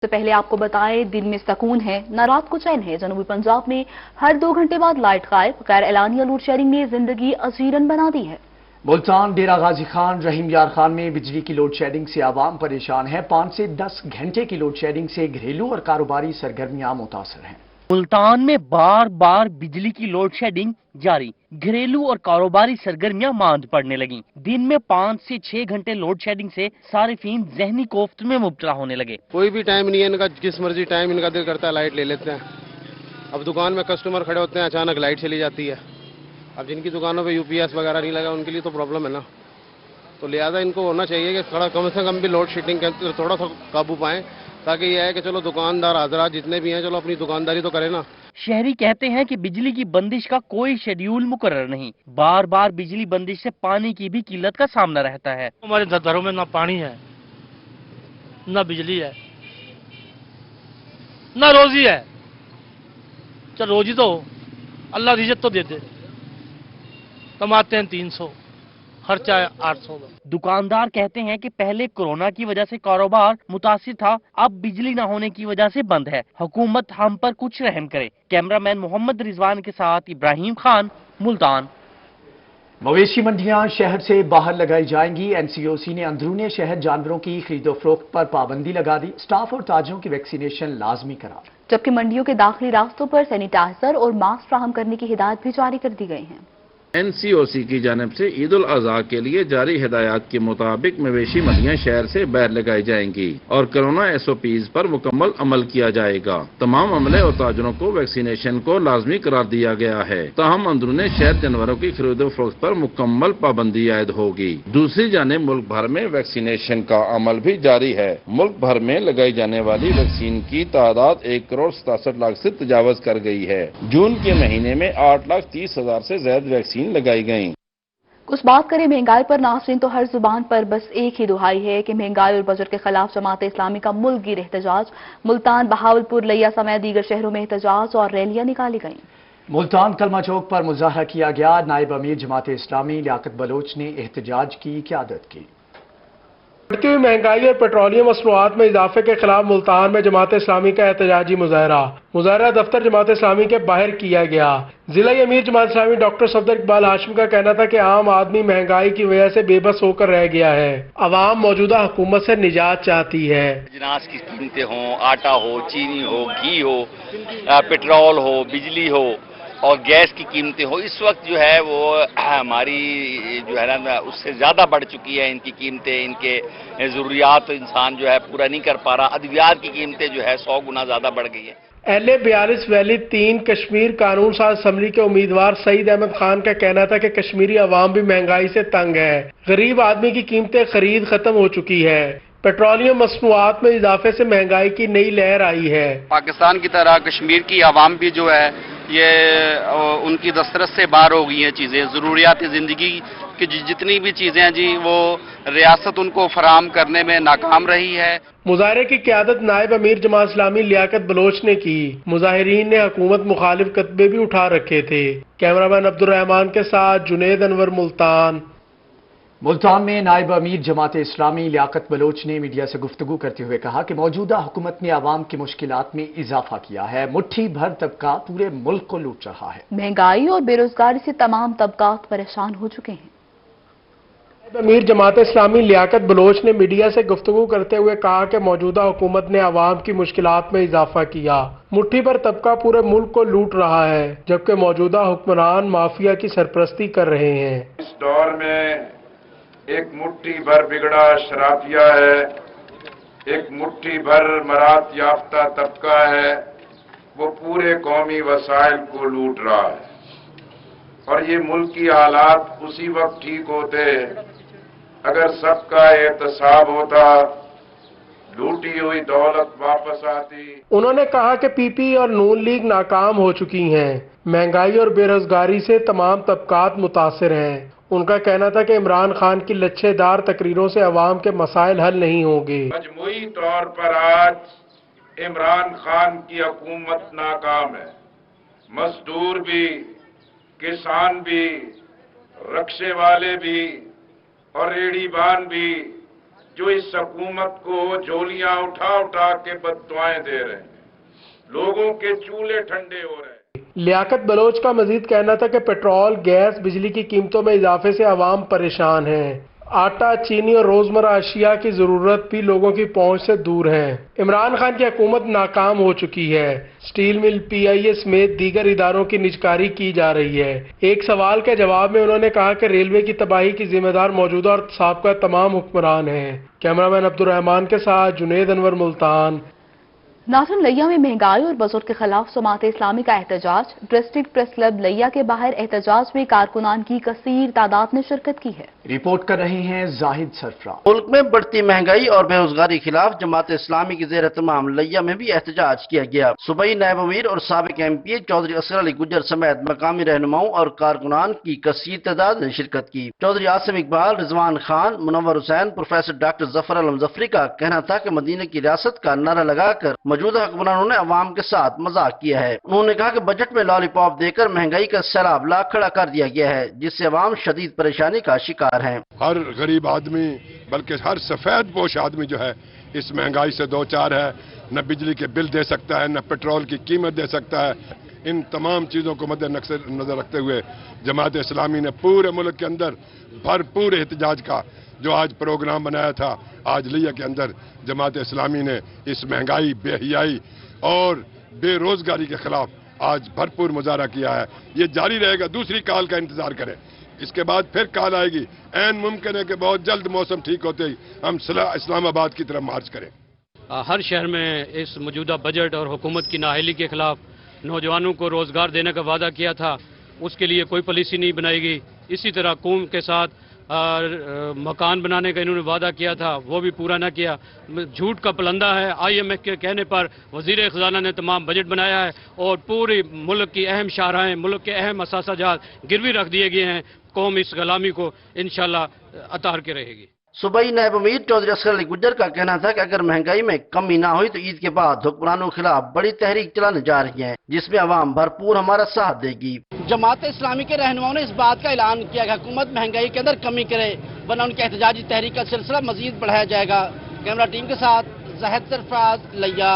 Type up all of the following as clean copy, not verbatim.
سے پہلے آپ کو بتائیں دن میں سکون ہے نہ رات کو چین ہے۔ جنوبی پنجاب میں ہر 2 گھنٹے بعد لائٹ غائب، غیر اعلانیہ لوڈ شیڈنگ نے زندگی اجیرن بنا دی ہے۔ ملتان، ڈیرہ غازی خان، رحیم یار خان میں بجلی کی لوڈ شیڈنگ سے عوام پریشان ہے۔ 5 سے 10 گھنٹے کی لوڈ شیڈنگ سے گھریلو اور کاروباری سرگرمیاں متاثر ہیں۔ ملتان میں بار بار بجلی کی لوڈ شیڈنگ جاری، گھریلو اور کاروباری سرگرمیاں ماند پڑنے لگیں۔ دن میں 5 سے 6 گھنٹے لوڈ شیڈنگ سے صارفین ذہنی کوفت میں مبتلا ہونے لگے۔ کوئی بھی ٹائم نہیں ہے ان کا، جس مرضی ٹائم ان کا دل کرتا ہے لائٹ لے لیتے ہیں۔ اب دکان میں کسٹمر کھڑے ہوتے ہیں، اچانک لائٹ چلی جاتی ہے۔ اب جن کی دکانوں پہ UPS وغیرہ نہیں لگا ان کے لیے تو پرابلم ہے نا، تو لہٰذا ان کو ہونا چاہیے کہ تھوڑا کم سے کم بھی لوڈ شیڈنگ کے تھوڑا سا قابو پائیں، تاکہ یہ ہے کہ چلو دکاندار حضرات جتنے بھی ہیں چلو اپنی دکانداری تو کریں نا۔ شہری کہتے ہیں کہ بجلی کی بندش کا کوئی شیڈیول مقرر نہیں، بار بار بجلی بندش سے پانی کی بھی قلت کا سامنا رہتا ہے۔ ہمارے گھروں میں نہ پانی ہے، نہ بجلی ہے، نہ روزی ہے۔ چل روزی تو ہو، اللہ رزق تو دیتے، کماتے ہیں 300، خرچہ ہے 800 کا۔ دکاندار کہتے ہیں کہ پہلے کورونا کی وجہ سے کاروبار متاثر تھا، اب بجلی نہ ہونے کی وجہ سے بند ہے۔ حکومت ہم پر کچھ رحم کرے۔ کیمرامین محمد رضوان کے ساتھ ابراہیم خان، ملتان۔ مویشی منڈیاں شہر سے باہر لگائی جائیں گی۔ NCOC نے اندرون شہر جانوروں کی خرید و فروخت پر پابندی لگا دی، سٹاف اور تاجروں کی ویکسینیشن لازمی قرار۔ جبکہ منڈیوں کے داخلی راستوں پر سینیٹائزر اور ماسک فراہم کرنے کی ہدایت بھی جاری کر دی گئی ہیں۔ NCOC کی جانب سے عید الاضحیٰ کے لیے جاری ہدایات کے مطابق مویشی منڈیاں شہر سے باہر لگائی جائیں گی اور کرونا SOPs پر مکمل عمل کیا جائے گا۔ تمام عملے اور تاجروں کو ویکسینیشن کو لازمی قرار دیا گیا ہے، تاہم اندرون شہر جانوروں کی خرید و فروخت پر مکمل پابندی عائد ہوگی۔ دوسری جانب ملک بھر میں ویکسینیشن کا عمل بھی جاری ہے۔ ملک بھر میں لگائی جانے والی ویکسین کی تعداد 1,67,00,000 سے تجاوز کر گئی ہے۔ جون کے مہینے میں 8,30,000 سے زائد ویکسین لگائی گئیں۔ کچھ بات کریں مہنگائی پر ناظرین، تو ہر زبان پر بس ایک ہی دہائی ہے کہ مہنگائی اور بجٹ کے خلاف جماعت اسلامی کا ملک گیر احتجاج۔ ملتان، بہاولپور، لیا سمیت دیگر شہروں میں احتجاج اور ریلیاں نکالی گئیں۔ ملتان کلمہ چوک پر مظاہرہ کیا گیا، نائب امیر جماعت اسلامی لیاقت بلوچ نے احتجاج کی قیادت کی۔ بڑھتی ہوئی مہنگائی اور پیٹرولیم مصنوعات میں اضافے کے خلاف ملتان میں جماعت اسلامی کا احتجاجی مظاہرہ دفتر جماعت اسلامی کے باہر کیا گیا۔ ضلعی امیر جماعت اسلامی ڈاکٹر صفدر اقبال ہاشم کا کہنا تھا کہ عام آدمی مہنگائی کی وجہ سے بے بس ہو کر رہ گیا ہے، عوام موجودہ حکومت سے نجات چاہتی ہے۔ اجناس کی قیمتیں ہوں، آٹا ہو، چینی ہو، گھی ہو، پیٹرول ہو، بجلی ہو اور گیس کی قیمتیں ہو، اس وقت جو ہے وہ ہماری جو ہے نا اس سے زیادہ بڑھ چکی ہے۔ ان کی قیمتیں، ان کے ضروریات انسان جو ہے پورا نہیں کر پا رہا۔ ادویات کی قیمتیں جو ہے 100 گنا زیادہ بڑھ گئی ہیں۔ اہل 42 ویلی 3 کشمیر قانون ساز اسمبلی کے امیدوار سعید احمد خان کا کہنا تھا کہ کشمیری عوام بھی مہنگائی سے تنگ ہے، غریب آدمی کی قیمتیں خرید ختم ہو چکی ہے، پیٹرولیم مصنوعات میں اضافے سے مہنگائی کی نئی لہر آئی ہے۔ پاکستان کی طرح کشمیر کی عوام بھی جو ہے یہ ان کی دسترس سے باہر ہو گئی ہیں چیزیں، ضروریات زندگی کی جتنی بھی چیزیں ہیں جی وہ ریاست ان کو فراہم کرنے میں ناکام رہی ہے۔ مظاہرے کی قیادت نائب امیر جماعت اسلامی لیاقت بلوچ نے کی۔ مظاہرین نے حکومت مخالف کتبے بھی اٹھا رکھے تھے۔ کیمرامین عبدالرحمان کے ساتھ جنید انور، ملتان۔ ملتان میں نائب امیر جماعت اسلامی لیاقت بلوچ نے میڈیا سے گفتگو کرتے ہوئے کہا کہ موجودہ حکومت نے عوام کی مشکلات میں اضافہ کیا ہے، مٹھی بھر طبقہ پورے ملک کو لوٹ رہا ہے۔ مہنگائی اور بے روزگاری سے تمام طبقات پریشان ہو چکے ہیں۔ نائب امیر جماعت اسلامی لیاقت بلوچ نے میڈیا سے گفتگو کرتے ہوئے کہا کہ موجودہ حکومت نے عوام کی مشکلات میں اضافہ کیا، مٹھی بھر طبقہ پورے ملک کو لوٹ رہا ہے، جبکہ موجودہ حکمران مافیا کی سرپرستی کر رہے ہیں۔ اس دور میں ایک مٹھی بھر بگڑا شرافیہ ہے، ایک مٹھی بھر مراد یافتہ طبقہ ہے، وہ پورے قومی وسائل کو لوٹ رہا ہے، اور یہ ملک کی حالات اسی وقت ٹھیک ہوتے اگر سب کا احتساب ہوتا، لوٹی ہوئی دولت واپس آتی۔ انہوں نے کہا کہ PP اور نون لیگ ناکام ہو چکی ہیں، مہنگائی اور بے روزگاری سے تمام طبقات متاثر ہیں۔ ان کا کہنا تھا کہ عمران خان کی لچھے دار تقریروں سے عوام کے مسائل حل نہیں ہوں گے۔ مجموعی طور پر آج عمران خان کی حکومت ناکام ہے، مزدور بھی، کسان بھی، رکشے والے بھی اور ریڑھی بان بھی जो इस हुकूमत को झोलियां उठा उठा के बद्दुआएं दे रहे हैं। लोगों के चूल्हे ठंडे हो रहे हैं। लियाकत बलोच का मजीद कहना था कि पेट्रोल, गैस, बिजली की कीमतों में इजाफे से आवाम परेशान है। आटा, चीनी और रोजमर्रा अशिया की जरूरत भी लोगों की पहुंच से दूर है। इमरान खान की हुकूमत नाकाम हो चुकी है। स्टील मिल, PIA समेत दीगर इदारों की निजकारी की जा रही है। एक सवाल के जवाब में उन्होंने कहा कि रेलवे की तबाही की जिम्मेदार मौजूदा और साबका तमाम हुक्मरान हैं। कैमरामैन अब्दुल रहमान के साथ जुनेद अनवर, मुल्तान। नाज़रीन, लिया में महंगाई और बजट के खिलाफ जमात इस्लामी का एहतजाज। डिस्ट्रिक्ट प्रेस क्लब लिया के बाहर एहतजाज में कारकुनान की कसीर तादाद ने शिरकत की है। रिपोर्ट कर रहे हैं जाहिद सरफराज। मुल्क में बढ़ती महंगाई और बेरोजगारी के खिलाफ जमात इस्लामी की ज़ेर तमाम लिया में भी एहतजाज किया गया। सूबाई नायब अमीर और साबिक MP चौधरी असगर अली गुज्जर समेत मकामी रहनुमाओं और कारकुनान की कसीर तादाद ने शिरकत की। चौधरी आसिम इकबाल, रिजवान खान, मुनव्वर हुसैन, प्रोफेसर डॉक्टर जफर अलम जफरी का कहना था कि मदीने की रियासत का नारा लगाकर मौजूदा हुक्मरानों ने अवाम के साथ मजाक किया है। उन्होंने कहा कि बजट में लॉलीपॉप देकर महंगाई का सैलाब ला खड़ा कर दिया गया है, जिससे अवाम शदीद परेशानी का शिकार है। हर गरीब आदमी, बल्कि हर सफेद पोश आदमी जो है इस महंगाई से दो चार है। न बिजली के बिल दे सकता है, न पेट्रोल की कीमत दे सकता है। इन तमाम चीजों को मद्देनजर रखते हुए जमात इस्लामी ने पूरे मुल्क के अंदर भरपूर एहतजाज का जो आज प्रोग्राम बनाया था, आज लिया के अंदर जमात इस्लामी ने इस महंगाई, बेहयाई और बेरोजगारी के खिलाफ आज भरपूर मुजाहरा किया है। ये जारी रहेगा। दूसरी काल का इंतजार करें, इसके बाद फिर काल आएगी। ऐन मुमकिन है कि बहुत जल्द मौसम ठीक होते ही हम इस्लामाबाद की तरफ मार्च करें। हर शहर में इस मौजूदा बजट और हुकूमत की नाअहली के खिलाफ नौजवानों को रोजगार देने का वादा किया था, उसके लिए कोई पॉलिसी नहीं बनाई गई। इसी तरह कौम के साथ मकान बनाने का इन्होंने वादा किया था, वो भी पूरा न किया। झूठ का पलंदा है। IMF के कहने पर वजीर खजाना ने तमाम बजट बनाया है और पूरे मुल्क की अहम शाहराहें, मुल्क के अहम असासाजात गिरवी रख दिए गए हैं। कौम इस गुलामी को इंशाल्लाह अतार के रहेगी। सूबाई नायब अमीर चौधरी असगर अली गुज्जर का कहना था कि अगर महंगाई में कमी ना हुई तो ईद के बाद हुक्मरानों के खिलाफ बड़ी तहरीक चलाने जा रही है, जिसमें अवाम भरपूर हमारा साथ देगी। जमात इस्लामी के रहनुमाओं ने इस बात का ऐलान किया कि हुकूमत महंगाई के अंदर कमी करे, वरना उनकी एहतजाजी तहरीक का सिलसिला मजीद बढ़ाया जाएगा। कैमरा टीम के साथ जाहिद सरफराज, लिया।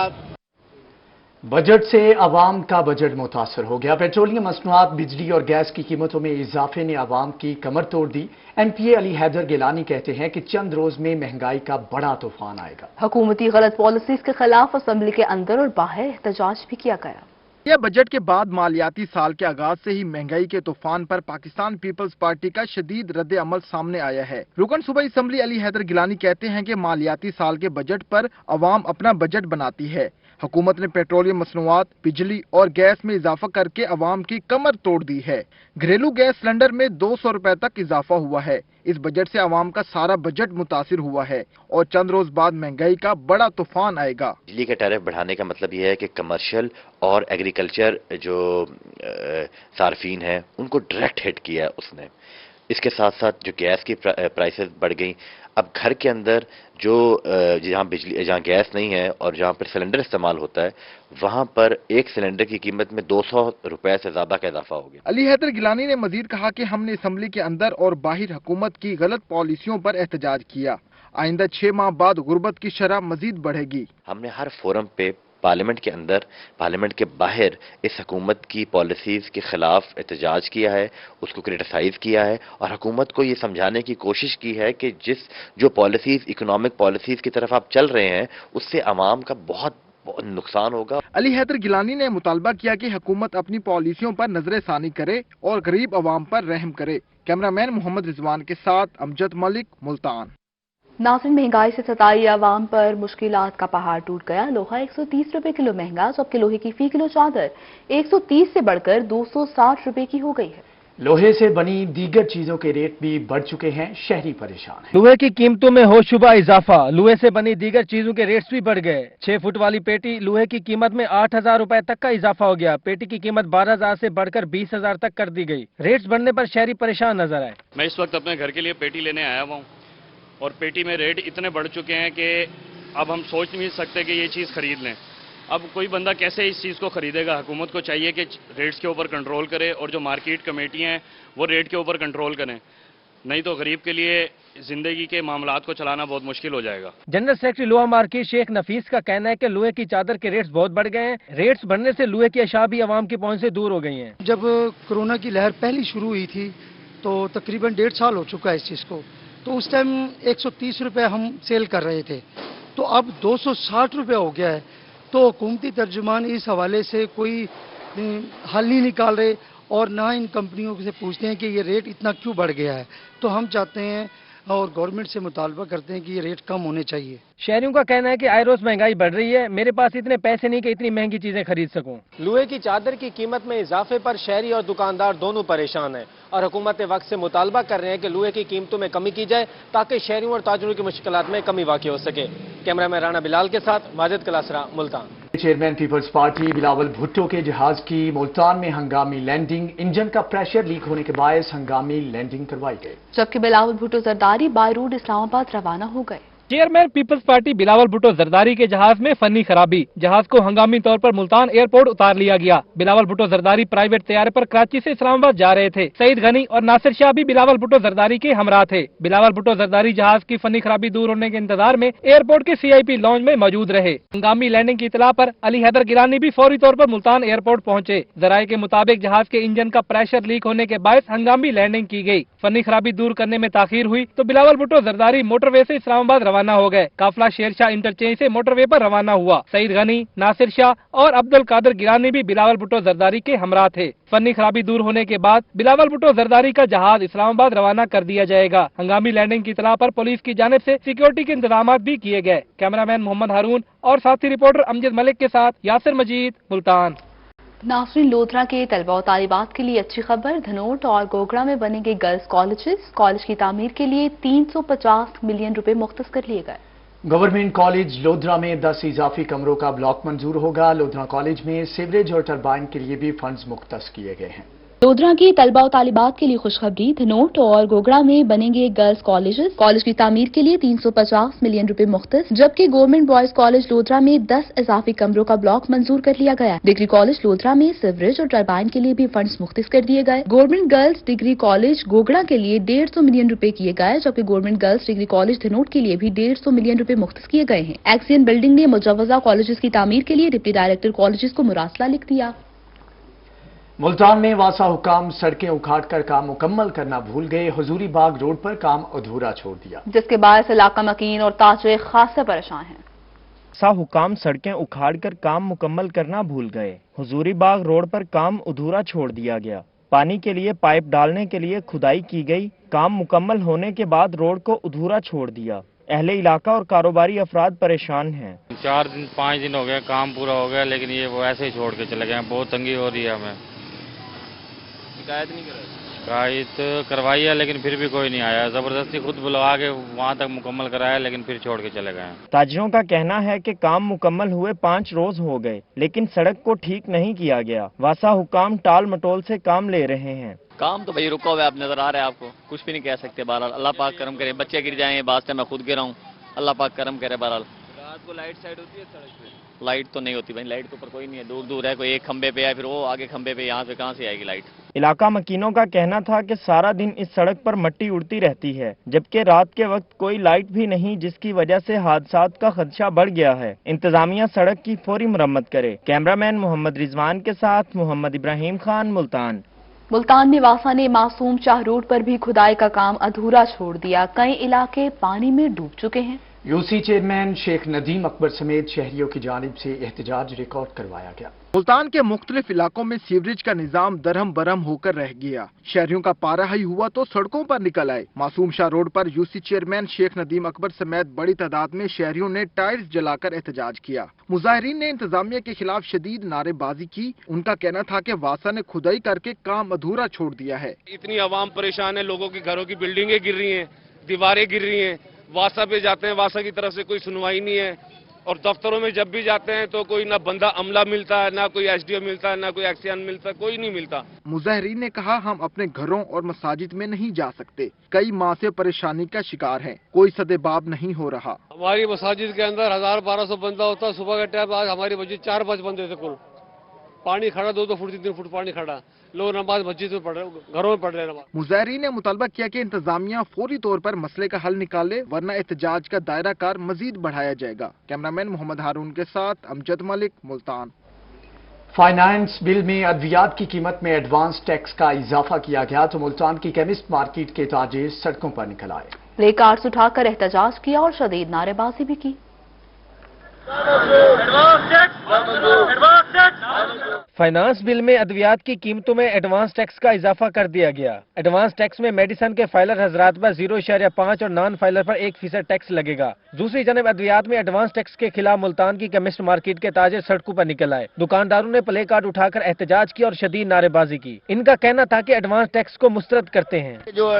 बजट से अवाम का बजट मुतासर हो गया। पेट्रोलियम मसनूआत, बिजली और गैस की कीमतों में इजाफे ने अवाम की कमर तोड़ दी। MPA अली हैदर गिलानी कहते हैं कि चंद रोज में महंगाई का बड़ा तूफान आएगा। हुकूमती गलत पॉलिसीज के खिलाफ असम्बली के अंदर और बाहर एहतजाज भी किया गया। यह बजट के बाद मालियाती साल के आगाज से ही महंगाई के तूफान पर पाकिस्तान पीपल्स पार्टी का शदीद रद्द अमल सामने आया है। रुकन सूबाई असम्बली अली हैदर गिलानी कहते हैं कि मालियाती साल के बजट पर अवाम अपना बजट बनाती है। हुकूमत ने पेट्रोलियम मसनूआत, बिजली और गैस में इजाफा करके अवाम की कमर तोड़ दी है। घरेलू गैस सिलेंडर में 200 रुपए तक इजाफा हुआ है। इस बजट से अवाम का सारा बजट मुतासिर हुआ है और चंद रोज बाद महंगाई का बड़ा तूफान आएगा। बिजली के टैरिफ बढ़ाने का मतलब यह है कि कमर्शियल और एग्रीकल्चर जो सार्फिन हैं उनको डायरेक्ट हिट किया है उसने। इसके साथ साथ जो गैस की प्राइसेस बढ़ गई। अब घर के अंदर जो जहाँ गैस नहीं है और जहाँ पर सिलेंडर इस्तेमाल होता है, वहाँ पर एक सिलेंडर की कीमत में 200 रुपए से ज्यादा का इजाफा हो गया। अली हैदर गिलानी ने मजीद कहा कि हमने असम्बली के अंदर और बाहर हुकूमत की गलत पॉलिसियों पर एहतजाज किया। आइंदा 6 माह बाद गुर्बत की शरह मजीद बढ़ेगी। हमने हर फोरम पे, पार्लियामेंट के अंदर, पार्लियामेंट के बाहर इस हुकूमत की पॉलिसीज़ के खिलाफ एहतजाज किया है, उसको क्रिटिसाइज़ किया है और हुकूमत को ये समझाने की कोशिश की है कि जो पॉलिसीज़, इकोनॉमिक पॉलिसीज़ की तरफ आप चल रहे हैं, उससे अवाम का बहुत नुकसान होगा। अली हैदर गिलानी ने मुतालबा किया कि हुकूमत अपनी पॉलिसियों पर नजरसानी करे और गरीब अवाम पर रहम करे। कैमरामैन मोहम्मद रिजवान के साथ अमजद मलिक, मुल्तान। नाज़रीन, महंगाई से सताई आवाम पर मुश्किलात का पहाड़ टूट गया। लोहा 130 रुपए किलो महंगा, जबकि लोहे की फी किलो चादर 130 से बढ़कर 260 रुपए की हो गई है। लोहे से बनी दीगर चीजों के रेट भी बढ़ चुके हैं। शहरी परेशान हैं। लोहे की कीमतों में होशुबा इजाफा। लोहे से बनी दीगर चीजों के रेट्स भी बढ़ गए। 6 फुट वाली पेटी लोहे की कीमत में 8,000 रुपए तक का इजाफा हो गया। पेटी की कीमत 12,000 से बढ़कर 20,000 तक कर दी गई। रेट्स बढ़ने पर शहरी परेशान नजर आए। मैं इस वक्त अपने घर के लिए पेटी लेने आया हुआ हूँ और पेटी में रेट इतने बढ़ चुके हैं कि अब हम सोच नहीं सकते कि ये चीज़ खरीद लें। अब कोई बंदा कैसे इस चीज़ को खरीदेगा? हुकूमत को चाहिए कि रेट्स के ऊपर कंट्रोल करे और जो मार्केट कमेटियाँ हैं वो रेट के ऊपर कंट्रोल करें, नहीं तो गरीब के लिए जिंदगी के मामलात को चलाना बहुत मुश्किल हो जाएगा। जनरल सेक्रेटरी लोहा मार्केट शेख नफीस का कहना है कि लोहे की चादर के रेट्स बहुत बढ़ गए हैं। रेट्स बढ़ने से लोहे की अशाया भी आवाम की पहुंच से दूर हो गई हैं। जब कोरोना की लहर पहली शुरू हुई थी तो तकरीबन 1.5 साल हो चुका है इस चीज़ को, तो उस टाइम 130 रुपये हम सेल कर रहे थे, तो अब 260 रुपये हो गया है। तो हुकूमती तर्जुमान इस हवाले से कोई हल नहीं निकाल रहे और ना इन कंपनियों से पूछते हैं कि ये रेट इतना क्यों बढ़ गया है। तो हम चाहते हैं और गवर्नमेंट से मुतालबा करते हैं कि ये रेट कम होने चाहिए। शहरियों का कहना है कि आए रोज महंगाई बढ़ रही है, मेरे पास इतने पैसे नहीं कि इतनी महंगी चीजें खरीद सकूं। लोहे की चादर की कीमत में इजाफे पर शहरी और दुकानदार दोनों परेशान हैं और हुकूमत वक्त से मुतालबा कर रहे हैं कि लोहे की कीमतों में कमी की जाए ताकि शहरियों और ताजरों की मुश्किलात में कमी वाक़ई हो सके। कैमरामैन राना बिलाल के साथ Majid Kalasra, Multan. Chairman People's party Bilawal Bhutto के जहाज की मुल्तान में हंगामी लैंडिंग, इंजन का प्रेशर लीक होने के बायस हंगामी लैंडिंग करवाई गई, जबकि बिलावल भुट्टो जरदारी बाय रोड इस्लामाबाद रवाना हो गए। Chairman People's party Bilawal Bhutto Zardari के जहाज में फनी खराबी, जहाज को हंगामी तौर पर मुल्तान एयरपोर्ट उतार लिया गया। बिलावल भुट्टो जरदारी प्राइवेट तैयारे पर कराची से इस्लामाबाद जा रहे थे। सईद गनी और नासिर शाह भी बिलावल भुट्टो जरदारी के हमरा थे। बिलावल भुट्टो जरदारी जहाज की फनी खराबी दूर होने के इंतजार में एयरपोर्ट के CIP लॉन्ज में मौजूद रहे। हंगामी लैंडिंग की इतला पर अली हैदर गिलानी भी फौरी तौर पर मुल्तान एयरपोर्ट पहुंचे। जराये के मुताबिक जहाज के इंजन का प्रेशर लीक होने के बायस हंगामी लैंडिंग की गई। फनी खराबी दूर करने में ताखीर हुई तो बिलावल भुट्टो जरदारी मोटरवे से इस्लामाबाद रवाना हो गए। काफिला शेरशाह इंटरचेंज से मोटरवे पर रवाना हुआ। सईद गनी, नासिर शाह और अब्दुल कादिर गिलानी भी बिलावल भुट्टो जरदारी के हमरा थे। फनी खराबी दूर होने के बाद बिलावल भुट्टो जरदारी का जहाज इस्लामाबाद रवाना कर दिया जाएगा। हंगामी लैंडिंग की इतला पर पुलिस की जानिब से सिक्योरिटी के इंतजाम भी किए गए। कैमरामैन मोहम्मद हारून और साथी रिपोर्टर अमजद मलिक के साथ यासिर मजीद, मुल्तान। नासरीन, लोधरा के तलबा और तालिबात के लिए अच्छी खबर। धनोट और गोगरा में बनेंगे गर्ल्स कॉलेजेस। कॉलेज की तामीर के लिए 350 मिलियन रुपए मुख्तस कर लिए गए। गवर्नमेंट कॉलेज लोधरा में 10 इजाफी कमरों का ब्लॉक मंजूर होगा। लोधरा कॉलेज में सीवरेज और टरबाइन के लिए भी फंड्स मुख्तस किए गए हैं। लोधरा की तलबा और तालिबात के लिए खुशखबरी। धनोट और गोगरा में बनेंगे गर्ल्स कॉलेजेस। कॉलेज की तामीर के लिए 350 मिलियन रुपए मुख्तस, जबकि गवर्नमेंट बॉयज कॉलेज लोधरा में 10 इजाफी कमरों का ब्लॉक मंजूर कर लिया गया। डिग्री कॉलेज लोधरा में सीवरेज और टरबाइन के लिए भी फंड्स मुख्तस कर दिए गए। Government girls degree college Gogra के लिए 150 मिलियन रुपए किए गए, जबकि गवर्नमेंट गर्ल्स डिग्री कॉलेज धनोट के लिए भी 150 मिलियन रुपए मुख्तस किए गए हैं। एक्सियन बिल्डिंग ने मुजवजा कॉलेजेस की तामीर के लिए डिप्टी डायरेक्टर कॉलेजेस को मुरासला लिख दिया। मुल्तान में वासा हुकाम सड़कें उखाड़कर काम मुकम्मल करना भूल गए। हुजूरी बाग रोड पर काम अधूरा छोड़ दिया, जिसके बायस इलाका मकीन और ताजरे खासा परेशान हैं। वासा हुकाम सड़कें उखाड़कर काम मुकम्मल करना भूल गए। हुजूरी बाग रोड पर काम अधूरा छोड़ दिया गया। पानी के लिए पाइप डालने के लिए खुदाई की गई। काम मुकम्मल होने के बाद रोड को अधूरा छोड़ दिया। अहले इलाका और कारोबारी अफराद परेशान हैं। 4-5 दिन हो गए, काम पूरा हो गया, लेकिन ये वो ऐसे ही छोड़ के चले गए। बहुत तंगी हो रही है हमें। शिकायत नहीं कर शिकायत करवाई है, लेकिन फिर भी कोई नहीं आया। जबरदस्ती खुद बुलवा के वहाँ तक मुकम्मल कराया, लेकिन फिर छोड़ के चले गए। ताजरों का कहना है कि काम मुकम्मल हुए 5 रोज हो गए, लेकिन सड़क को ठीक नहीं किया गया। वासा हुकाम टाल मटोल से काम ले रहे हैं। काम तो भाई रुका हुआ है, आप नजर आ रहा है आपको, कुछ भी नहीं कह सकते। बहरहाल अल्लाह पाक करम करे, बच्चे गिर जाएं, बास्ते मैं खुद गिरा हूँ, अल्लाह पाक करम करे। बहरहाल रात को लाइट साइड होती है सड़क पे? लाइट तो नहीं होती भाई, लाइट के ऊपर कोई नहीं है, दूर दूर है, कोई एक खंबे पे है, फिर वो आगे खंबे पे, यहाँ से कहाँ से आएगी लाइट। इलाका मकीनों का कहना था कि सारा दिन इस सड़क पर मट्टी उड़ती रहती है, जबकि रात के वक्त कोई लाइट भी नहीं, जिसकी वजह से हादसात का खदशा बढ़ गया है। इंतजामिया सड़क की फौरी मरम्मत करे। कैमरामैन मोहम्मद रिजवान के साथ मोहम्मद इब्राहिम खान, मुल्तान। मुल्तान में वासा ने मासूम शाह रोड पर भी खुदाई का काम अधूरा छोड़ दिया। कई इलाके पानी में डूब चुके हैं। यूसी चेयरमैन शेख नदीम अकबर समेत शहरियों की जानिब से एहतजाज रिकॉर्ड करवाया गया। मुल्तान के मुख्तलिफ इलाकों में सीवरेज का निजाम दरहम बरहम होकर रह गया। शहरियों का पारा हाई हुआ तो सड़कों पर निकल आए। मासूम शाह रोड पर यूसी चेयरमैन शेख नदीम अकबर समेत बड़ी तादाद में शहरियों ने टायर्स जलाकर एहतजाज किया। मुजाहिरीन ने इंतजामिया के खिलाफ शदीद नारेबाजी की। उनका कहना था कि वासा ने खुदाई करके काम अधूरा छोड़ दिया है। इतनी आवाम परेशान है, लोगों की घरों की बिल्डिंगें गिर रही हैं, दीवारें गिर रही हैं। वासा पे जाते हैं, वासा की तरफ से कोई सुनवाई नहीं है, और दफ्तरों में जब भी जाते हैं तो कोई ना बंदा अमला मिलता है, ना कोई एसडीओ मिलता है, ना कोई एक्सियन मिलता है, कोई नहीं मिलता। मुजाहिरीन ने कहा, हम अपने घरों और मसाजिद में नहीं जा सकते, कई माह से परेशानी का शिकार हैं, कोई सदेबाब नहीं हो रहा। हमारी मसाजिद के अंदर 1000-1200 बंदा होता है सुबह के टाइम। आज हमारी मस्जिद 4-5 बंदे थे कुल, पानी खड़ा 2-2 फुट 3-3 फुट पानी खड़ा, लोग नमाज मस्जिद में पढ़ रहे, घरों में पढ़ रहे हैं नमाज। मुजाहिरीन ने मुतालबा किया कि इंतजामिया फौरी तौर पर मसले का हल निकाले, वरना एहतजाज का दायरा कार मजीद बढ़ाया जाएगा। कैमरामैन मोहम्मद हारून के साथ अमजद मलिक, मुल्तान। फाइनेंस बिल में अद्वियात की कीमत में एडवांस टैक्स का इजाफा किया गया तो मुल्तान की केमिस्ट मार्केट के ताजिर सड़कों पर निकल आए। प्ले कार्ड्स उठाकर एहतजाज किया और शदीद नारेबाजी भी की। फाइनेंस बिल में अद्वियात की कीमतों में एडवांस टैक्स का इजाफा कर दिया गया। एडवांस टैक्स में मेडिसिन के फाइलर हजरात पर 0.5 और नॉन फाइलर पर 1% टैक्स लगेगा। दूसरी जानब अद्वियात में एडवांस टैक्स के खिलाफ मुल्तान की केमिस्ट मार्केट के ताजिर सड़कों पर निकल आए। दुकानदारों ने प्ले कार्ड उठाकर एहतजाज किया और शदीद नारेबाजी की। इनका कहना था कि एडवांस टैक्स को मुस्तरद करते हैं। जो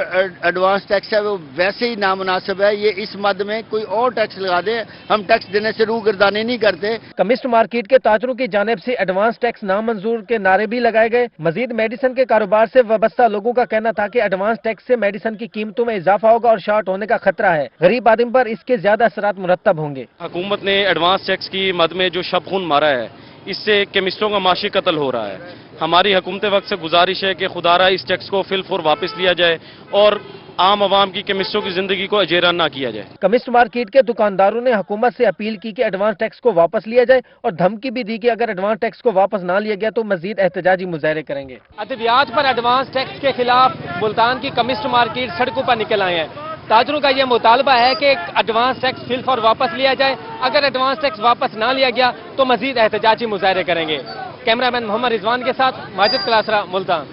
एडवांस टैक्स है वो वैसे ही नामुनासिब है, ये इस मद में कोई और टैक्स लगा दे, हम टैक्स देने से रूगर्दानी नहीं करते। केमिस्ट मार्केट के ताजरों की जानिब से एडवांस टैक्स नामंजूर के नारे भी लगाए गए। मजीद मेडिसिन के कारोबार से वाबस्ता लोगों का कहना था कि एडवांस टैक्स से मेडिसिन की कीमतों में इजाफा होगा और शॉर्ट होने का खतरा है। गरीब आदमी पर इसके ज्यादा असरात मुरत्तब होंगे। हुकूमत ने एडवांस टैक्स की मद में जो शब खून मारा है, इससे केमिस्टों का माशी कत्ल हो रहा है। हमारी हुकूमत वक्त से गुजारिश है कि खुदारा इस टैक्स को फिल फॉर वापस लिया जाए और आम आवाम की केमिस्टों की जिंदगी को अजेरान ना किया जाए। केमिस्ट मार्केट के दुकानदारों ने हुकूमत से अपील की कि एडवांस टैक्स को वापस लिया जाए और धमकी भी दी कि अगर एडवांस टैक्स को वापस ना लिया गया तो मजीद एहतजाजी मुजाहरे करेंगे। अद्वियात पर एडवांस टैक्स के खिलाफ मुल्तान की केमिस्ट मार्केट सड़कों पर निकल आए हैं। ताजरों का यह मुतालबा है कि एडवांस टैक्स फिल फॉर वापस लिया जाए। अगर एडवांस टैक्स वापस ना लिया गया तो मजीद एहतजाजी मुजाहरे करेंगे। कैमरामैन मोहम्मद रिजवान के साथ माजिद क्लासरा, मुल्तान।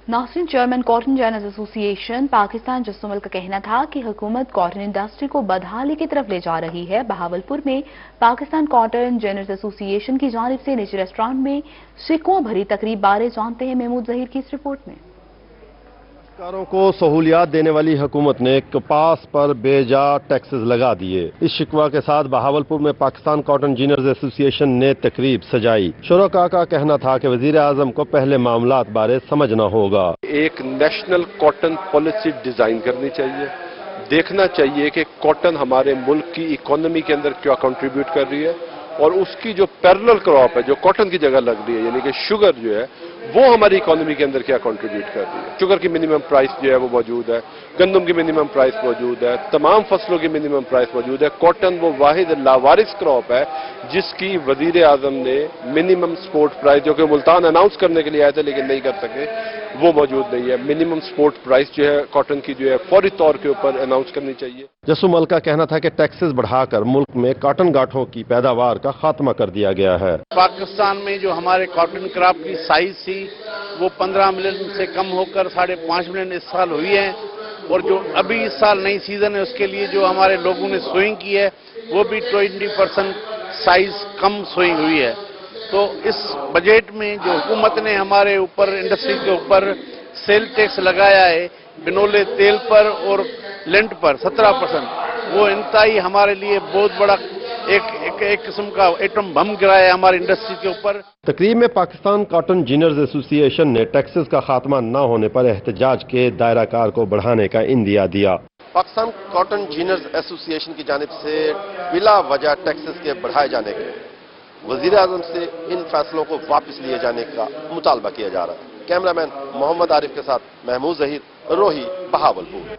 नासिन chairman cotton ginners association Pakistan Jassumal का कहना था कि हुकूमत कॉटन इंडस्ट्री को बदहाली की तरफ ले जा रही है। बहावलपुर में पाकिस्तान कॉटन जर्नल्स एसोसिएशन की जानिब से निजी रेस्टोरेंट में शिकवों भरी तकरीब बारे जानते हैं महमूद जहीर की इस रिपोर्ट में। कारों को सहूलियात देने वाली हुकूमत ने कपास पर बेजा टैक्सेस लगा दिए। इस शिकवा के साथ बहावलपुर में पाकिस्तान कॉटन जीनर्स एसोसिएशन ने तकरीब सजाई। शुरका का कहना था कि वजीर आजम को पहले मामलात बारे समझना होगा। एक नेशनल कॉटन पॉलिसी डिजाइन करनी चाहिए, देखना चाहिए कि कॉटन हमारे मुल्क की इकोनॉमी के अंदर क्या कंट्रीब्यूट कर रही है और उसकी जो पैरेलल क्रॉप है जो कॉटन की जगह लग रही है यानी कि शुगर जो है वो हमारी इकोनॉमी के अंदर क्या कंट्रीब्यूट कर रही है। शुगर की मिनिमम प्राइस जो है वो मौजूद है, गंदम की मिनिमम प्राइस मौजूद है, तमाम फसलों की मिनिमम प्राइस मौजूद है। कॉटन वो वाहिद लावारिस क्रॉप है जिसकी वजीर आजम ने मिनिमम सपोर्ट प्राइस, जो कि मुल्तान अनाउंस करने के लिए आए थे लेकिन नहीं कर सके, वो मौजूद नहीं है। मिनिमम सपोर्ट प्राइस जो है कॉटन की जो है फौरी तौर के ऊपर अनाउंस करनी चाहिए। जस्सुमल का कहना था कि टैक्सेस बढ़ाकर मुल्क में कॉटन गांठों की पैदावार का खात्मा कर दिया गया है। पाकिस्तान में जो हमारे कॉटन क्रॉप की साइज थी वो 15 मिलियन से कम होकर 5.5 मिलियन इस साल हुई है और जो अभी इस साल नई सीजन है उसके लिए जो हमारे लोगों ने सोइंग की है वो भी 20% साइज कम सोइंग हुई है। तो इस बजट में जो हुकूमत ने हमारे ऊपर इंडस्ट्री के ऊपर सेल टैक्स लगाया है बिनोले तेल पर और लेंट पर 17%, वो इंतहाई हमारे लिए बहुत बड़ा एक किस्म का एटम बम गिराया है हमारी इंडस्ट्री के ऊपर। तकरीब में पाकिस्तान कॉटन जीनर्स एसोसिएशन ने टैक्सेस का खात्मा न होने पर एहतजाज के दायरा कार को बढ़ाने का इंदिया दिया। पाकिस्तान कॉटन जीनर्स एसोसिएशन की जानिब से बिला वजह टैक्सेस के बढ़ाए जाने के वजीर आजम से इन फैसलों को वापस लिए जाने का मुतालबा किया जा रहा है। कैमरामैन मोहम्मद आरिफ के साथ महमूद जहीर, रोही, बहावलपुर।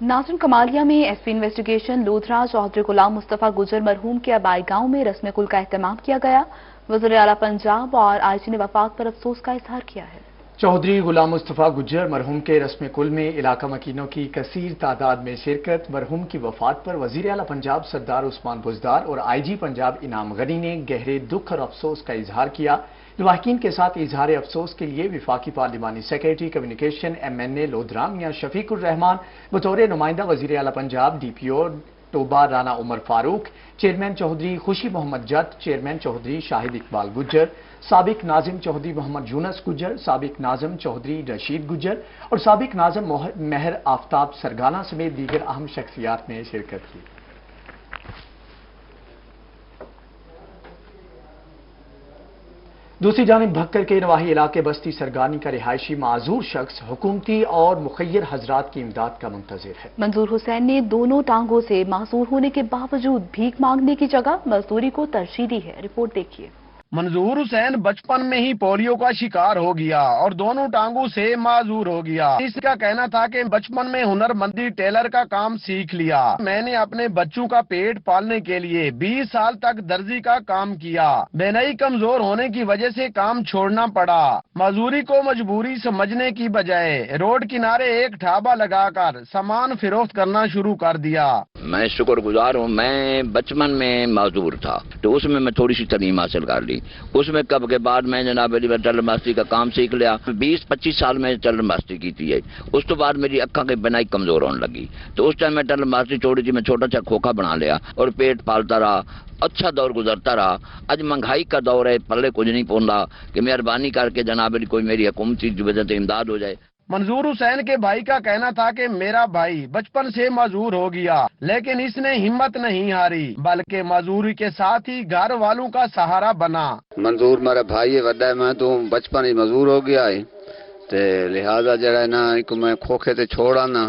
नासिन कमालिया में एसपी इन्वेस्टिगेशन लोधरा चौधरी गुलाम मुस्तफा गुजर मरहूम के आबाई गांव में रस्म कुल का एहतमाम किया गया। वज़ीर आला पंजाब और आईजी ने वफात पर अफसोस का इजहार किया है। चौधरी गुलाम मुस्तफा गुजर मरहूम के रस्म कुल में इलाका मकीनों की कसीर तादाद में शिरकत। मरहूम की वफात पर वज़ीर आला पंजाब सरदार उस्मान बुज़दार और आईजी पंजाब इनाम गनी ने गहरे दुख और अफसोस का इजहार किया। लवाहिकीन के साथ इजहार अफसोस के लिए विफाकी पार्लिमानी secretary communication MNA Lodhran Mian Shafiqur Rehman बतौर नुमाइंदा वज़ीर आला Punjab DPO Toba Rana Umar Farooq, chairman Chaudhry Khushi Mohammad Jatt, chairman Chaudhry Shahid Iqbal Gujjar, साबिक नाजिम चौधरी मोहम्मद यूनस गुज्जर, साबिक नाज़म चौधरी रशीद गुज्जर और साबिक नाज़म महर आफ्ताब सरगाना समेत दीगर अहम शख्सियात ने शिरकत की। दूसरी जानिब भक्कर के नवाही इलाके बस्ती सरगानी का रिहायशी माजूर शख्स हुकूमती और मुखय्यर हजरात की इमदाद का मुंतजिर है। मंजूर हुसैन ने दोनों टांगों से मासूर होने के बावजूद भीख मांगने की जगह मजदूरी को तरजीह दी है। रिपोर्ट देखिए। मंजूर हुसैन बचपन में ही पोलियो का शिकार हो गया और दोनों टांगों से माजूर हो गया। इसका कहना था कि बचपन में हुनरमंदी टेलर का काम सीख लिया। मैंने अपने बच्चों का पेट पालने के लिए 20 साल तक दर्जी का काम किया। बेनई कमजोर होने की वजह से काम छोड़ना पड़ा। मजदूरी को मजबूरी समझने की बजाय रोड किनारे एक ढाबा लगाकर सामान फिरोख्त करना शुरू कर दिया। मैं शुक्रगुजार हूँ। मैं बचपन में माजूर था तो उसमें मैं थोड़ी सी तालीम हासिल कर ली। उसमें कब के बाद मैं जनाब टेलर मास्टरी का काम सीख लिया। 20-25 साल में टेलर मास्टरी की थी। उस तो बाद मेरी अक्खा की बनाई कमजोर होने लगी तो उस टाइम मैं टेलर मास्टरी छोड़ी थी। मैं छोटा सा खोखा बना लिया और पेट पालता रहा। अच्छा दौर गुजरता रहा। आज महंगाई का दौर है, पल्ले कुछ नहीं पहुंचा कि मेहरबानी करके जनाब कोई मेरी हुकूमती वजह से इमदाद हो जाए। मंजूर हुसैन के भाई का कहना था कि मेरा भाई बचपन से मजदूर हो गया लेकिन इसने हिम्मत नहीं हारी बल्कि मजदूरी के साथ ही घर वालों का सहारा बना। मंजूर मेरा भाई है वड्डा, मैं तो बचपन ही मजदूर हो गया है ते लिहाजा जरा ना एक मैं खोखे ते छोड़ा ना।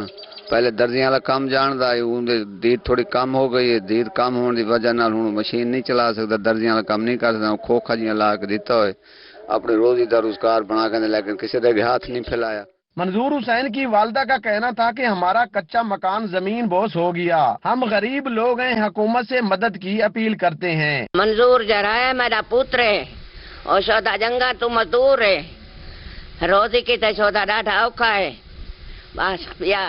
पहले दर्जियां वाला काम जानदा है, उनकी दीद थोड़ी कम हो गई है। दीद कम होने की वजह नाल हुण मशीन नहीं चला सकता, दर्जियां वाला काम नहीं कर सकता। खोखा जियां ला के दिता होए अपने रोजी का रोजगार बना के, लेकिन किसी के हाथ नहीं फैलाया। मंजूर हुसैन की वालदा का कहना था कि हमारा कच्चा मकान जमीन बोस हो गया। हम गरीब लोग हैं, हुकूमत से मदद की अपील करते हैं। मंजूर जरा है मेरा पुत्र है और शोदा जंगा तू मजदूर है। रोजी की तो शोदा डाढ़ा औखा है बस या।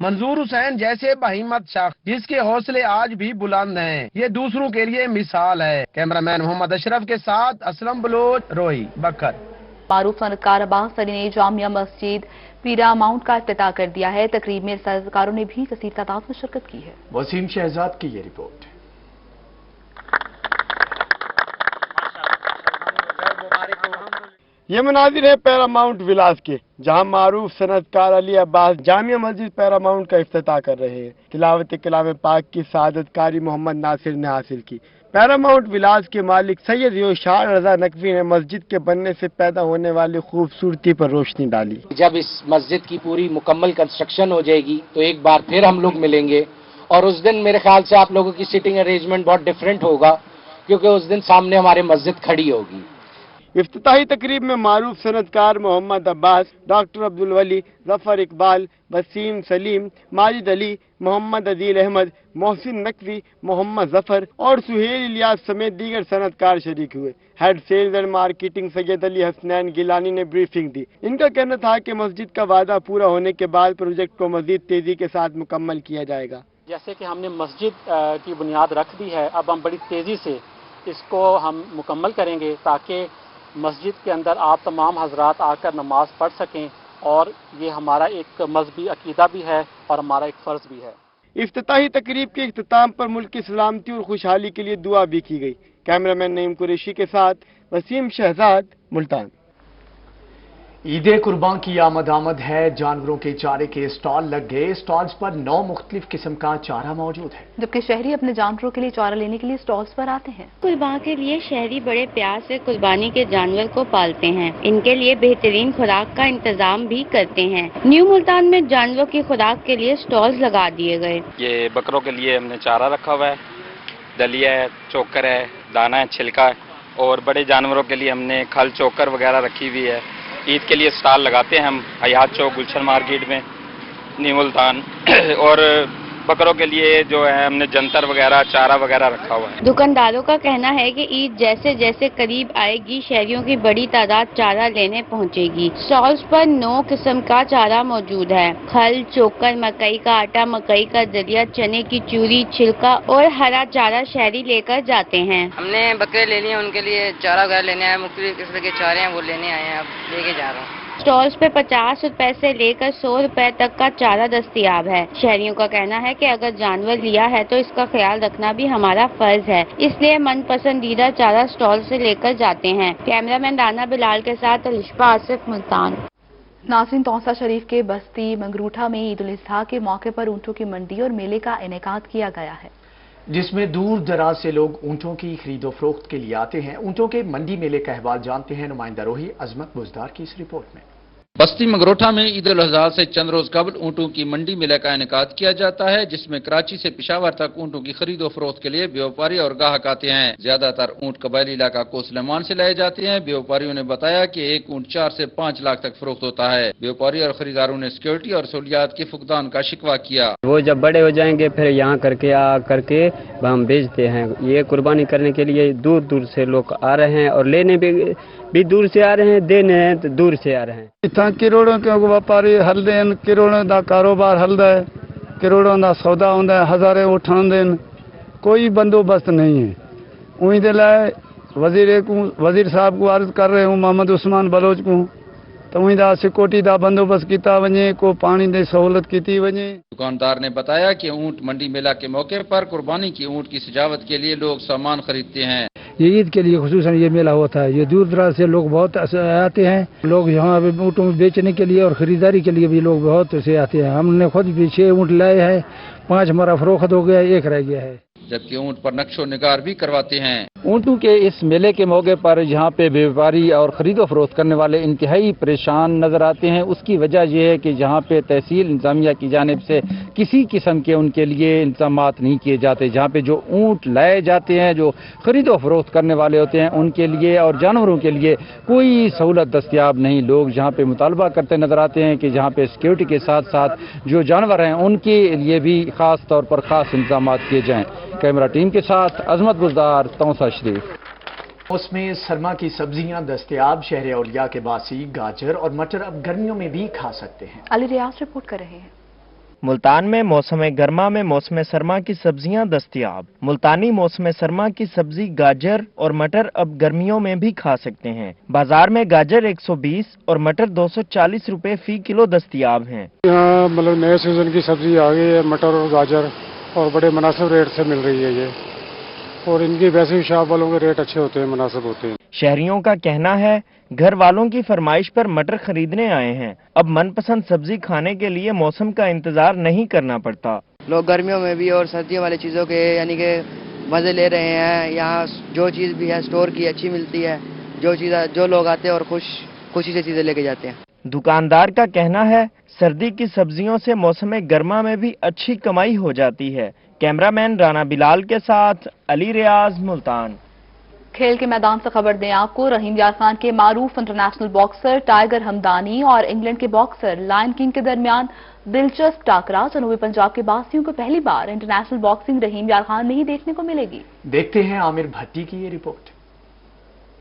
मंजूर हुसैन जैसे बहिम्मत शख्स जिसके हौसले आज भी बुलंद हैं, ये दूसरों के लिए मिसाल है। कैमरामैन मोहम्मद अशरफ के साथ असलम बलोच, रोही बकर। मारूफ सनतकार अब्बास अली ने जामिया मस्जिद पीरा माउंट का इफ्तिताह कर दिया है। तकरीब में सनतकारों ने भी कसीर तादाद में शिरकत की है। वसीम शहजाद की ये रिपोर्ट। ये मनाजिर है पैरामाउंट विलास के, जहां मारूफ सनतकार अली अब्बास जामिया मस्जिद पैरामाउंट का इफ्तिताह कर रहे हैं। तिलावत कलाम पाक की सआदत कारी मोहम्मद नासिर ने हासिल की। पैरामाउंट विलास के मालिक सैयद योशार रजा नकवी ने मस्जिद के बनने से पैदा होने वाली खूबसूरती पर रोशनी डाली। जब इस मस्जिद की पूरी मुकम्मल कंस्ट्रक्शन हो जाएगी तो एक बार फिर हम लोग मिलेंगे और उस दिन मेरे ख्याल से आप लोगों की सीटिंग अरेंजमेंट बहुत डिफरेंट होगा क्योंकि उस दिन सामने हमारे मस्जिद खड़ी होगी। इफ्तिताही तकरीब में मारूफ सनतकार मोहम्मद अब्बास, डॉक्टर अब्दुल वली, जफर इकबाल, वसीम सलीम, माजिद अली, मोहम्मद अदील अहमद, मोहसिन नकवी, मोहम्मद जफर और सुहेल इलियास समेत दीगर सनतकार शरीक हुए। Head sales and marketing Syed Ali Hasnain Gilani ने ब्रीफिंग दी। इनका कहना था कि मस्जिद का वादा पूरा होने के बाद प्रोजेक्ट को मजीद तेजी के साथ मुकम्मल किया जाएगा। जैसे कि हमने मस्जिद की बुनियाद रख दी है, अब हम बड़ी तेजी से इसको हम मुकम्मल करेंगे ताकि मस्जिद के अंदर आप तमाम हजरात आकर नमाज पढ़ सकें और ये हमारा एक मजहबी अकीदा भी है और हमारा एक फ़र्ज भी है। इफ्तिताही तकरीब के इख्तिताम पर मुल्क की सलामती और खुशहाली के लिए दुआ भी की गई। कैमरामैन नईम कुरैशी के साथ वसीम शहजाद, मुल्तान। ईद कुर्बान की आमद है। जानवरों के चारे के स्टॉल लग गए। स्टॉल्स पर 9 मुख्तलिफ किस्म का चारा मौजूद है, जबकि शहरी अपने जानवरों के लिए चारा लेने के लिए स्टॉल्स पर आते हैं। कुर्बान के लिए शहरी बड़े प्यार से कुर्बानी के जानवर को पालते हैं। इनके लिए बेहतरीन खुराक का इंतजाम भी करते हैं। न्यू मुल्तान में जानवरों की खुराक के लिए स्टॉल्स लगा दिए गए। ये बकरों के लिए हमने चारा रखा हुआ है, दलिया है, चोकर है, दाना है, छिलका है, और बड़े जानवरों के लिए हमने खल चोकर वगैरह रखी हुई है। ईद के लिए स्टॉल लगाते हैं हम हयात चौक गुलशन मार्केट में न्यू मुल्तान, और बकरों के लिए जो है हमने जंतर वगैरह चारा वगैरह रखा हुआ है। दुकानदारों का कहना है कि ईद जैसे जैसे करीब आएगी शहरियों की बड़ी तादाद चारा लेने पहुंचेगी। स्टॉल्स पर 9 किस्म का चारा मौजूद है। खल, चोकर, मकई का आटा, मकई का दलिया, चने की चूरी, छिलका और हरा चारा शहरी लेकर जाते हैं। हमने बकरे ले लिए, उनके लिए चारा वगैरह लेने आए, मुख्तलिफ किस्म के चारे हैं वो लेने आए हैं, अब लेके जा रहा हूँ। स्टॉल्स पे 50 रुपए से लेकर 100 रुपए तक का चारा दस्तयाब है। शहरियों का कहना है कि अगर जानवर लिया है तो इसका ख्याल रखना भी हमारा फर्ज है, इसलिए मन पसंदीदा चारा स्टॉल से लेकर जाते हैं। कैमरामैन राना बिलाल के साथ अलिशा आसिफ, मुल्तान। नाज़रीन, तौसा शरीफ के बस्ती मंगरूठा में ईद उल अज़हा के मौके पर ऊँटों की मंडी और मेले का इनेकाद किया गया है, जिसमें दूर दराज से लोग ऊँटों की खरीदो फरोख्त के लिए आते हैं। ऊँटों के मंडी मेले का अहवाल जानते हैं नुमाइंदा रोही अजमत बुजदार की इस रिपोर्ट में। बस्ती मंगरोठा में ईद उल अजहा से चंद रोज कबल ऊँटों की मंडी मेले का इनेकाद किया जाता है, जिसमें कराची से पेशावर तक ऊँटों की खरीदो फरोख्त के लिए व्यापारी और ग्राहक आते हैं। ज्यादातर ऊँट कबायली इलाका कोसलमान से लाए जाते हैं। व्यापारियों ने बताया कि एक ऊँट 4 से 5 लाख तक फरोख्त होता है। व्यापारी और खरीदारों ने सिक्योरिटी और सहूलियात के फुकदान का शिकवा किया। वो जब बड़े हो जाएंगे फिर यहाँ करके हम बेचते हैं। ये कुर्बानी करने के लिए दूर दूर से लोग आ रहे हैं और लेने भी दूर से आ रहे हैं, देने हैं तो दूर से आ रहे हैं। इतना करोड़ों के व्यापारी हलदे हैं, करोड़ों का कारोबार हलदा है, करोड़ों का सौदा होंदा है, हजारे उठांदे हैं, कोई बंदोबस्त नहीं है। उही दे लाए वजीर साहब को अर्ज कर रहे हूँ, मोहम्मद उस्मान बलोच को, तो उही दा सिक्योरिटी दा बंदोबस्त किया वने, को पानी की सहूलत की वने। दुकानदार ने बताया कि ऊँट मंडी मेला के मौके पर कुर्बानी की ऊँट की सजावट के लिए लोग सामान खरीदते हैं। ये ईद के लिए खुसूसन ये मेला होता है। ये दूर दराज से लोग बहुत आते हैं। लोग यहाँ ऊँटों में बेचने के लिए और खरीदारी के लिए भी लोग बहुत से आते हैं। हमने खुद भी 6 ऊँट लाए हैं, 5 हमारा फरोख्त हो गया, 1 रह गया है। जबकि ऊँट पर नक्शो निगार भी करवाते हैं। ऊँटों के इस मेले के मौके पर यहाँ पे व्यापारी और खरीदो फरोख्त करने वाले इंतहाई परेशान नजर आते हैं। उसकी वजह यह है कि यहाँ पे तहसील इंतजामिया की जानिब से किसी किस्म के उनके लिए इंतजामात नहीं किए जाते। जहाँ पे जो ऊँट लाए जाते हैं, जो खरीदो फरोख्त करने वाले होते हैं, उनके लिए और जानवरों के लिए कोई सहूलत दस्तियाब नहीं। लोग जहाँ पे मुतालबा करते नजर आते हैं कि जहाँ पे सिक्योरिटी के साथ साथ जो जानवर हैं उनके लिए भी खास तौर पर खास इंतजाम किए जाएँ। कैमरा टीम के साथ अजमत बुजदार, तौसा शरीफ। उसमें सरमा की सब्जियां दस्तयाब। शहर औलिया के बासी गाजर और मटर अब गर्मियों में भी खा सकते हैं। अली रियाज रिपोर्ट कर रहे हैं। मुल्तान में मौसम गर्मा में मौसम सरमा की सब्जियां दस्तयाब। मुल्तानी मौसम सरमा की सब्जी गाजर और मटर अब गर्मियों में भी खा सकते हैं। बाजार में गाजर 120 और मटर 240 रुपए फी किलो दस्तयाब हैं। यहाँ मतलब नए सीजन की सब्जी आ गई है, मटर और गाजर, और बड़े मुनासिब रेट से मिल रही है ये, और इनकी वैसे ही शॉप वालों के रेट अच्छे होते हैं, मुनासिब होते हैं। शहरियों का कहना है घर वालों की फरमाइश पर मटर खरीदने आए हैं। अब मनपसंद सब्जी खाने के लिए मौसम का इंतजार नहीं करना पड़ता। लोग गर्मियों में भी और सर्दियों वाली चीज़ों के यानी कि मज़े ले रहे हैं। यहाँ जो चीज़ भी है स्टोर की अच्छी मिलती है। जो लोग आते हैं और खुशी से चीज़ें लेके जाते हैं। दुकानदार का कहना है सर्दी की सब्जियों से मौसम गर्मा में भी अच्छी कमाई हो जाती है। कैमरामैन राना बिलाल के साथ अली रियाज, मुल्तान। खेल के मैदान से खबर दें आपको। रहीम यार खान के मारूफ इंटरनेशनल बॉक्सर टाइगर हमदानी और इंग्लैंड के बॉक्सर लायन किंग के दरमियान दिलचस्प टाकरा। जनूबी पंजाब के बासियों को पहली बार इंटरनेशनल बॉक्सिंग रहीम यार खान में ही देखने को मिलेगी। देखते हैं आमिर भट्टी की ये रिपोर्ट।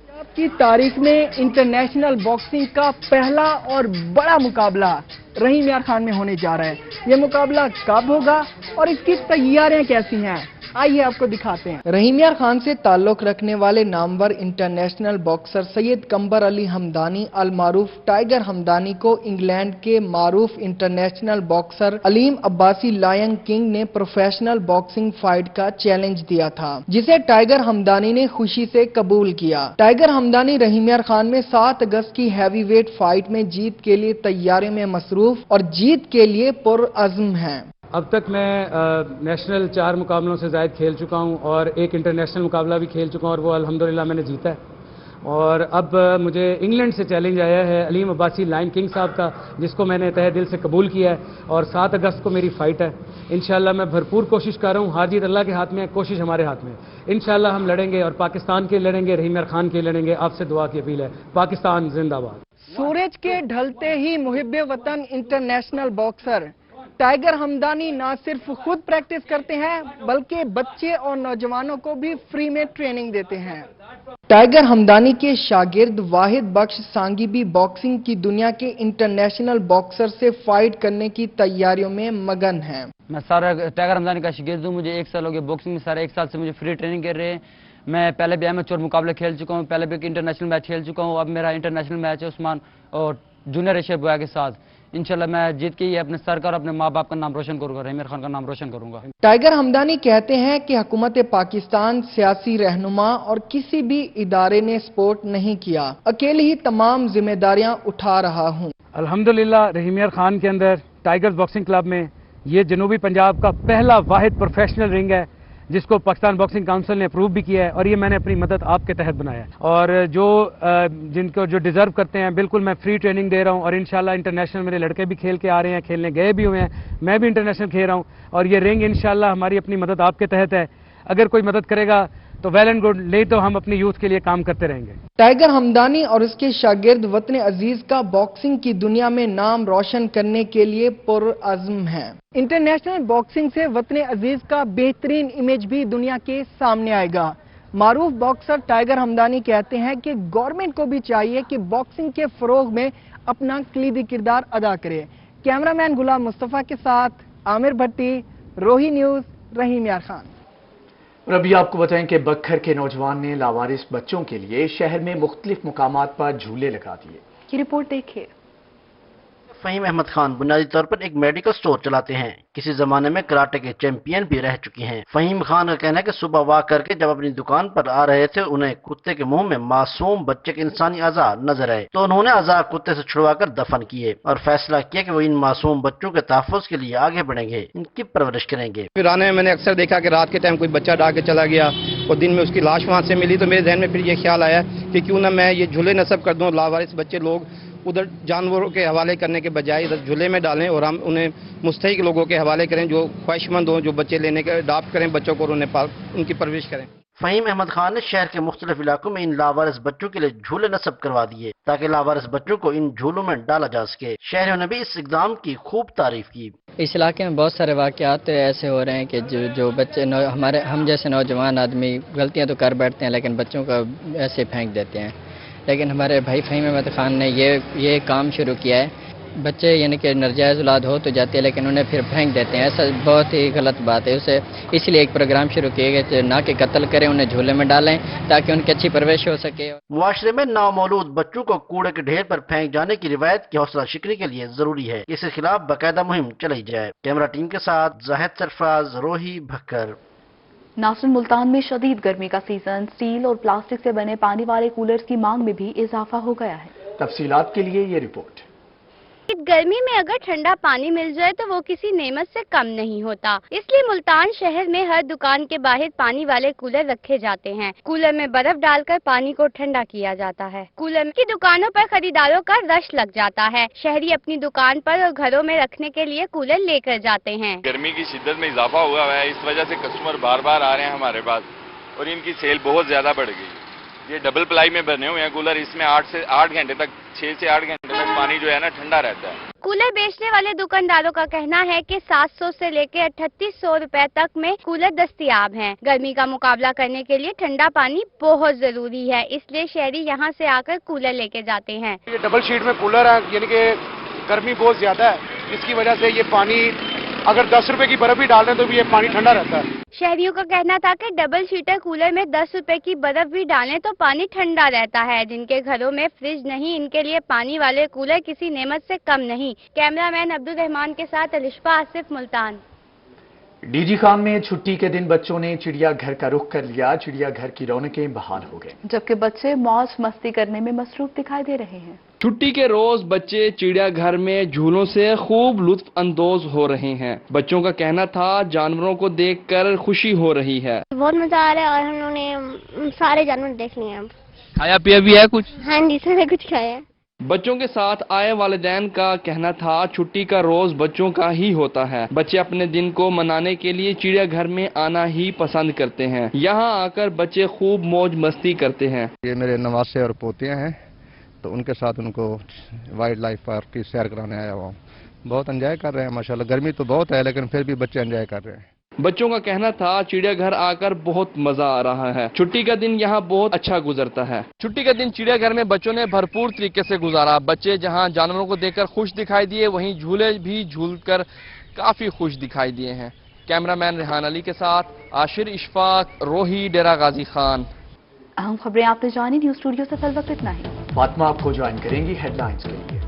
पंजाब की तारीख में इंटरनेशनल बॉक्सिंग का पहला और बड़ा मुकाबला रहीम यार खान में होने जा रहा है। ये मुकाबला कब होगा और इसकी तैयारियां कैसी हैं, आइए आपको दिखाते हैं। रहीम यार खान से ताल्लुक रखने वाले नामवर इंटरनेशनल बॉक्सर सैयद कंबर अली हमदानी अल मारूफ टाइगर हमदानी को इंग्लैंड के मारूफ international boxer Aleem Abbasi lion king ने प्रोफेशनल बॉक्सिंग फाइट का चैलेंज दिया था, जिसे टाइगर हमदानी ने खुशी से कबूल किया। टाइगर हमदानी रहीम यार खान में 7 अगस्त की हैवीवेट फाइट में जीत के लिए तैयारियों में मसरूफ और जीत के लिए पुरअज़्म हैं। अब तक मैं नेशनल 4 मुकाबलों से ज़ायद खेल चुका हूं और एक इंटरनेशनल मुकाबला भी खेल चुका हूं और वो अल्हम्दुलिल्लाह मैंने जीता है। और अब मुझे इंग्लैंड से चैलेंज आया है अलीम अब्बासी लायन किंग साहब का, जिसको मैंने तहे दिल से कबूल किया है और 7 अगस्त को मेरी फ़ाइट है। इंशाल्लाह मैं भरपूर कोशिश कर रहा हूँ। हार जीत अल्लाह के हाथ में है, कोशिश हमारे हाथ में है। इंशाल्लाह हम लड़ेंगे और पाकिस्तान के लड़ेंगे, रहीम यार खान के लड़ेंगे। आपसे दुआ की अपील है, पाकिस्तान जिंदाबाद। सूरज के ढलते ही मुहिब्बे वतन इंटरनेशनल बॉक्सर टाइगर हमदानी न सिर्फ खुद प्रैक्टिस करते हैं बल्कि बच्चे और नौजवानों को भी फ्री में ट्रेनिंग देते हैं। टाइगर हमदानी के शागिर्द वाहिद बख्श सांगी भी बॉक्सिंग की दुनिया के इंटरनेशनल बॉक्सर से फाइट करने की तैयारियों में मगन हैं। मैं सारा टाइगर हमदानी का शागिर्द हूँ। मुझे 1 साल हो गया बॉक्सिंग में, सारे 1 साल से मुझे फ्री ट्रेनिंग कर रहे हैं। मैं पहले भी एमेच्योर मुकाबले खेल चुका हूँ, पहले भी इंटरनेशनल मैच खेल चुका हूँ। अब मेरा इंटरनेशनल मैच है उस्मान और जूनियर एशिया बॉय के साथ। इंशाल्लाह मैं जीत के ही अपने सर का और अपने माँ बाप का नाम रोशन करूंगा, रहीम यार खान का नाम रोशन करूंगा। टाइगर हमदानी कहते हैं कि हुकूमत पाकिस्तान, सियासी रहनुमा और किसी भी इदारे ने सपोर्ट नहीं किया, अकेले ही तमाम जिम्मेदारियां उठा रहा हूं। अल्हम्दुलिल्लाह रहीम यार खान के अंदर टाइगर्स बॉक्सिंग क्लब में ये जनूबी पंजाब का पहला वाहिद प्रोफेशनल रिंग है जिसको पाकिस्तान बॉक्सिंग काउंसिल ने अप्रूव भी किया है, और ये मैंने अपनी मदद आपके तहत बनाया है। और जिनको जो डिजर्व करते हैं बिल्कुल मैं फ्री ट्रेनिंग दे रहा हूँ, और इंशाल्लाह इंटरनेशनल मेरे लड़के भी खेल के आ रहे हैं, खेलने गए भी हुए हैं, मैं भी इंटरनेशनल खेल रहा हूँ, और ये रिंग इंशाल्लाह हमारी अपनी मदद आपके तहत है। अगर कोई मदद करेगा तो वेल एंड गुड, नहीं तो हम अपनी यूथ के लिए काम करते रहेंगे। टाइगर हमदानी और उसके शागिर्द वतन अजीज का बॉक्सिंग की दुनिया में नाम रोशन करने के लिए पुरअज़्म हैं। इंटरनेशनल बॉक्सिंग से वतन अजीज का बेहतरीन इमेज भी दुनिया के सामने आएगा। मारूफ बॉक्सर टाइगर हमदानी कहते हैं कि गवर्नमेंट को भी चाहिए कि बॉक्सिंग के फरोग में अपना कलीदी किरदार अदा करे। कैमरामैन गुलाम मुस्तफ़ा के साथ आमिर भट्टी, रोही न्यूज़, रहीम यार खान। और अभी आपको बताएं कि बखर के नौजवान ने लावारिस बच्चों के लिए शहर में मुख्तलिफ मुकामात पर झूले लगा दिए। ये रिपोर्ट देखिए। फहीम अहमद खान बुनियादी तौर पर एक मेडिकल स्टोर चलाते हैं। किसी जमाने में कराटे के चैंपियन भी रह चुके हैं। फहीम खान का कहना है कि सुबह वॉक करके जब अपनी दुकान पर आ रहे थे, उन्हें कुत्ते के मुंह में मासूम बच्चे के इंसानी अज़ा नजर आए, तो उन्होंने अज़ा कुत्ते से छुड़वाकर दफन किए और फैसला किया कि वो इन मासूम बच्चों के तहफ़्फ़ुज़ के लिए आगे बढ़ेंगे, इनकी परवरिश करेंगे। फिर आने में मैंने अक्सर देखा कि रात के टाइम कोई बच्चा डाल के चला गया और दिन में उसकी लाश वहाँ से मिली, तो मेरे जहन में फिर ये ख्याल आया कि क्यों ना मैं ये झूले नस्ब कर दूँ। लावारिस बच्चे लोग उधर जानवरों के हवाले करने के बजाय इधर झूले में डालें और हम उन्हें मुस्तहिक लोगों के हवाले करें जो ख्वाहिशमंद हों, जो बच्चे लेने के अडॉप्ट करें बच्चों को और उनकी परवरिश करें। फहीम अहमद खान ने शहर के मुख्तलिफ इलाकों में इन लावारिस बच्चों के लिए झूले नस्ब करवा दिए ताकि लावारिस बच्चों को इन झूलों में डाला जा सके। शहरियों ने भी इस इक़दाम की खूब तारीफ की। इस इलाके में बहुत सारे वाक़यात ऐसे हो रहे हैं कि जो बच्चे हम जैसे नौजवान आदमी गलतियां तो कर बैठते हैं लेकिन बच्चों का ऐसे फेंक देते हैं। लेकिन हमारे भाई फहीम अहमद खान ने ये काम शुरू किया है। बच्चे यानी कि नरजायज़ औलाद हो तो जाती है लेकिन उन्हें फिर फेंक देते हैं, ऐसा बहुत ही गलत बात है। उसे इसलिए एक प्रोग्राम शुरू किए गए ना कि कत्ल करें, उन्हें झूले में डालें ताकि उनकी अच्छी परवरिश हो सके। मुआशरे में नामौलूद बच्चों को कूड़े के ढेर पर फेंक जाने की रिवायत की हौसला शिकनी के लिए जरूरी है इसके खिलाफ बाकायदा मुहिम चलाई जाए। कैमरा टीम के साथ जाहिद सरफराज, रोही भक्कर। नासिर, मुल्तान में शदीद गर्मी का सीजन, स्टील और प्लास्टिक से बने पानी वाले कूलर्स की मांग में भी इजाफा हो गया है। तफसीलात के लिए ये रिपोर्ट। गर्मी में अगर ठंडा पानी मिल जाए तो वो किसी नेमत से कम नहीं होता, इसलिए मुल्तान शहर में हर दुकान के बाहर पानी वाले कूलर रखे जाते हैं। कूलर में बर्फ डालकर पानी को ठंडा किया जाता है। कूलर की दुकानों पर खरीदारों का रश लग जाता है। शहरी अपनी दुकान पर और घरों में रखने के लिए कूलर लेकर जाते हैं। गर्मी की शिद्दत में इजाफा हुआ है, इस वजह से कस्टमर बार बार आ रहे हैं हमारे पास और इनकी सेल बहुत ज्यादा बढ़ गई। ये डबल प्लाई में बने हुए हैं कूलर, इसमें 6 से 8 घंटे तक पानी जो है ना ठंडा रहता है। कूलर बेचने वाले दुकानदारों का कहना है कि 700 से लेकर 3800 रुपए तक में कूलर दस्तयाब हैं। गर्मी का मुकाबला करने के लिए ठंडा पानी बहुत जरूरी है, इसलिए शहरी यहाँ से आकर कूलर लेके जाते हैं। ये डबल शीट में कूलर है, यानी कि गर्मी बहुत ज्यादा है, इसकी वजह से ये पानी अगर 10 रुपए की बर्फ भी डाल दें तो भी ये पानी ठंडा रहता है। शहरियों का कहना था कि डबल शीटर कूलर में 10 रुपए की बर्फ भी डालें तो पानी ठंडा रहता है। जिनके घरों में फ्रिज नहीं, इनके लिए पानी वाले कूलर किसी नेमत से कम नहीं। कैमरामैन अब्दुल रहमान के साथ अलिशफा आसिफ, मुल्तान। डीजी खान में छुट्टी के दिन बच्चों ने चिड़ियाघर का रुख कर लिया। चिड़ियाघर की रौनकें बहाल हो गई, जबकि बच्चे मौज मस्ती करने में मसरूफ दिखाई दे रहे हैं। छुट्टी के रोज बच्चे चिड़ियाघर में झूलों से खूब लुत्फ अंदोज हो रहे हैं। बच्चों का कहना था जानवरों को देखकर खुशी हो रही है। बहुत मजा आ रहा है और हम लोगों ने सारे जानवर देख लिए। अब खाया पिया भी है कुछ? हाँ जी, सारा कुछ खाया। बच्चों के साथ आए वालिदैन का कहना था छुट्टी का रोज बच्चों का ही होता है। बच्चे अपने दिन को मनाने के लिए चिड़ियाघर में आना ही पसंद करते हैं। यहाँ आकर बच्चे खूब मौज मस्ती करते हैं। ये मेरे नवासे और पोतियाँ हैं, तो उनके साथ उनको वाइल्ड लाइफ पार्क की सैर कराने आया हुआ हूँ। बहुत एंजॉय कर रहे हैं माशाल्लाह। गर्मी तो बहुत है लेकिन फिर भी बच्चे एंजॉय कर रहे हैं। बच्चों का कहना था चिड़ियाघर आकर बहुत मजा आ रहा है। छुट्टी का दिन यहाँ बहुत अच्छा गुजरता है। छुट्टी का दिन चिड़ियाघर में बच्चों ने भरपूर तरीके से गुजारा। बच्चे जहाँ जानवरों को देखकर खुश दिखाई दिए, वहीं झूले भी झूलकर काफी खुश दिखाई दिए हैं। कैमरामैन रेहान अली के साथ आशिर इशफाक, रोही, डेरा गाजी खान। अहम खबरें आपने जानी। न्यूज स्टूडियो से फिल वक्त इतना ही। फातिमा आपको ज्वाइन करेंगी हेडलाइंस के लिए।